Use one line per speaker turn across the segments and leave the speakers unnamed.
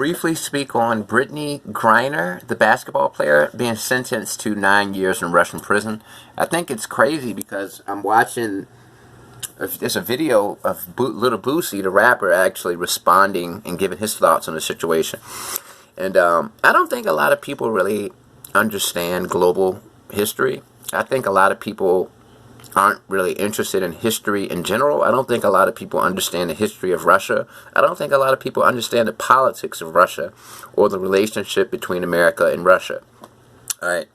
briefly speak on Brittney Griner, the basketball player, being sentenced to 9 years in Russian prison. I think it's crazy because I'm watching. There's a video of Little Boosie, the rapper, actually responding and giving his thoughts on the situation. And I don't think a lot of people really understand global history. I think a lot of people aren't really interested in history in general. I don't think a lot of people understand the history of Russia. I don't think a lot of people understand the politics of Russia or the relationship between America and Russia. All right.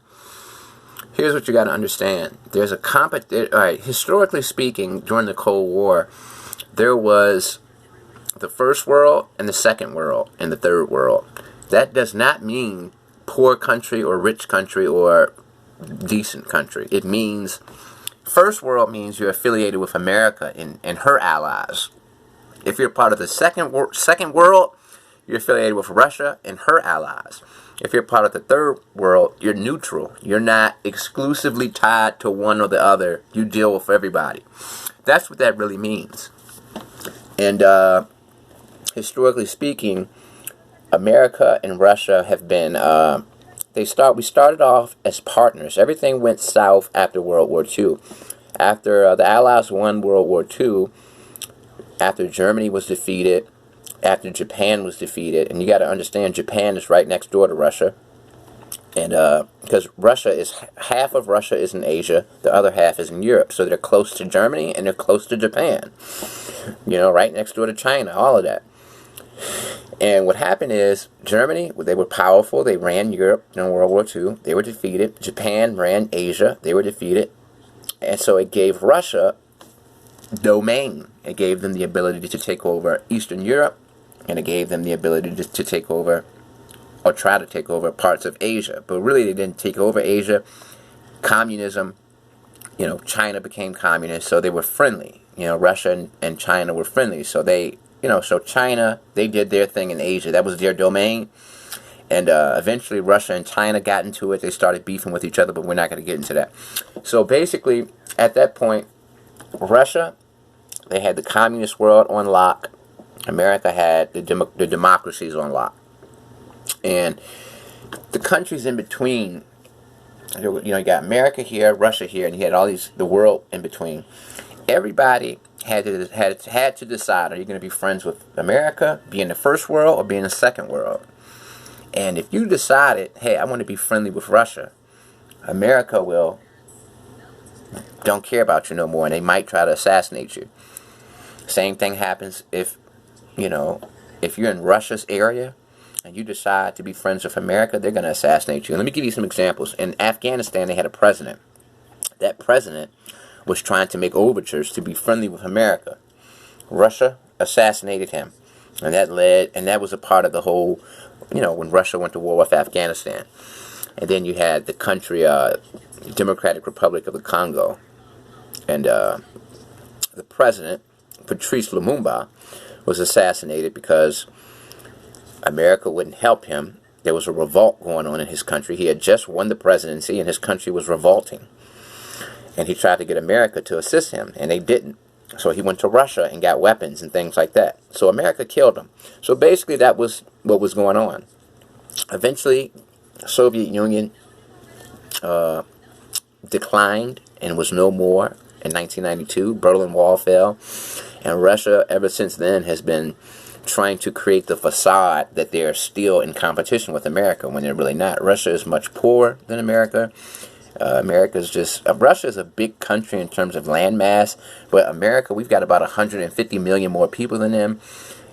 Here's what you got to understand. There's a all right, historically speaking, during the Cold War, there was the First World and the Second World and the Third World. That does not mean poor country or rich country or decent country. It means First World means you're affiliated with America and her allies. If you're part of the Second World, you're affiliated with Russia and her allies. If you're part of the Third World, you're neutral. You're not exclusively tied to one or the other. You deal with everybody. That's what that really means. And historically speaking, America and Russia have been we started off as partners. Everything went south after World War II. After the Allies won World War II, after Germany was defeated, after Japan was defeated, and you got to understand Japan is right next door to Russia, and because half of Russia is in Asia, the other half is in Europe, so they're close to Germany and they're close to Japan, right next door to China, all of that. And what happened is, Germany, they were powerful. They ran Europe during World War II. They were defeated. Japan ran Asia. They were defeated. And so it gave Russia domain. It gave them the ability to take over Eastern Europe. And it gave them the ability to take over, or try to take over, parts of Asia. But really, they didn't take over Asia. Communism, China became communist, so they were friendly. Russia and China were friendly. So so China, they did their thing in Asia. That was their domain. And eventually Russia and China got into it. They started beefing with each other, but we're not going to get into that. So basically, at that point, Russia, they had the communist world on lock. America had the democracies on lock. And the countries in between, you got America here, Russia here, and you had the world in between. Everybody had to decide, are you going to be friends with America, be in the first world, or be in the second world? And if you decided, hey, I want to be friendly with Russia, America don't care about you no more, and they might try to assassinate you. Same thing happens if you're in Russia's area and you decide to be friends with America, they're going to assassinate you. And let me give you some examples. In Afghanistan, they had a president. That president was trying to make overtures to be friendly with America. Russia assassinated him. And that was a part of the whole, when Russia went to war with Afghanistan. And then you had the country, Democratic Republic of the Congo. And the president, Patrice Lumumba, was assassinated because America wouldn't help him. There was a revolt going on in his country. He had just won the presidency and his country was revolting. And he tried to get America to assist him, and they didn't. So he went to Russia and got weapons and things like that. So America killed him. So basically that was what was going on. Eventually, the Soviet Union declined and was no more in 1992. Berlin Wall fell. And Russia, ever since then, has been trying to create the facade that they're still in competition with America when they're really not. Russia is much poorer than America. Russia is a big country in terms of land mass, but America, we've got about 150 million more people than them,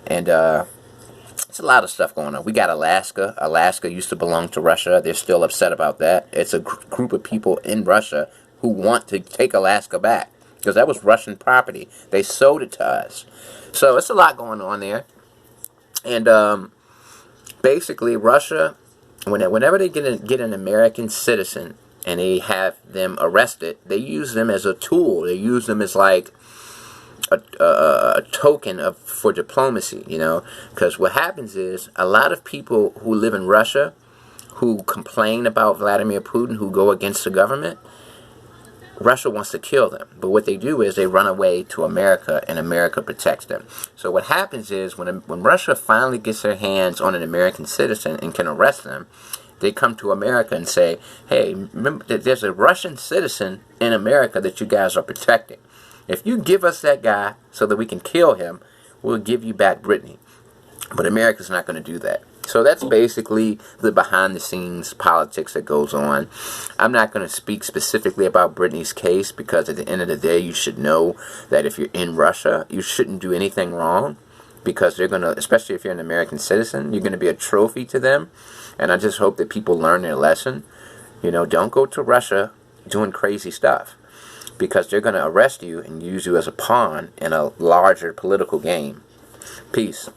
and it's a lot of stuff going on. We got Alaska. Alaska used to belong to Russia. They're still upset about that. It's a group of people in Russia who want to take Alaska back, because that was Russian property. They sold it to us. So it's a lot going on there. And basically, Russia, whenever they get an American citizen and they have them arrested, they use them as a tool. They use them as like a token for diplomacy, Because what happens is a lot of people who live in Russia, who complain about Vladimir Putin, who go against the government, Russia wants to kill them. But what they do is they run away to America, and America protects them. So what happens is when Russia finally gets their hands on an American citizen and can arrest them, they come to America and say, hey, remember that there's a Russian citizen in America that you guys are protecting. If you give us that guy so that we can kill him, we'll give you back Brittney. But America's not going to do that. So that's basically the behind-the-scenes politics that goes on. I'm not going to speak specifically about Brittney's case because at the end of the day, you should know that if you're in Russia, you shouldn't do anything wrong because they're going to, especially if you're an American citizen, you're going to be a trophy to them. And I just hope that people learn their lesson. You know, don't go to Russia doing crazy stuff because they're going to arrest you and use you as a pawn in a larger political game. Peace.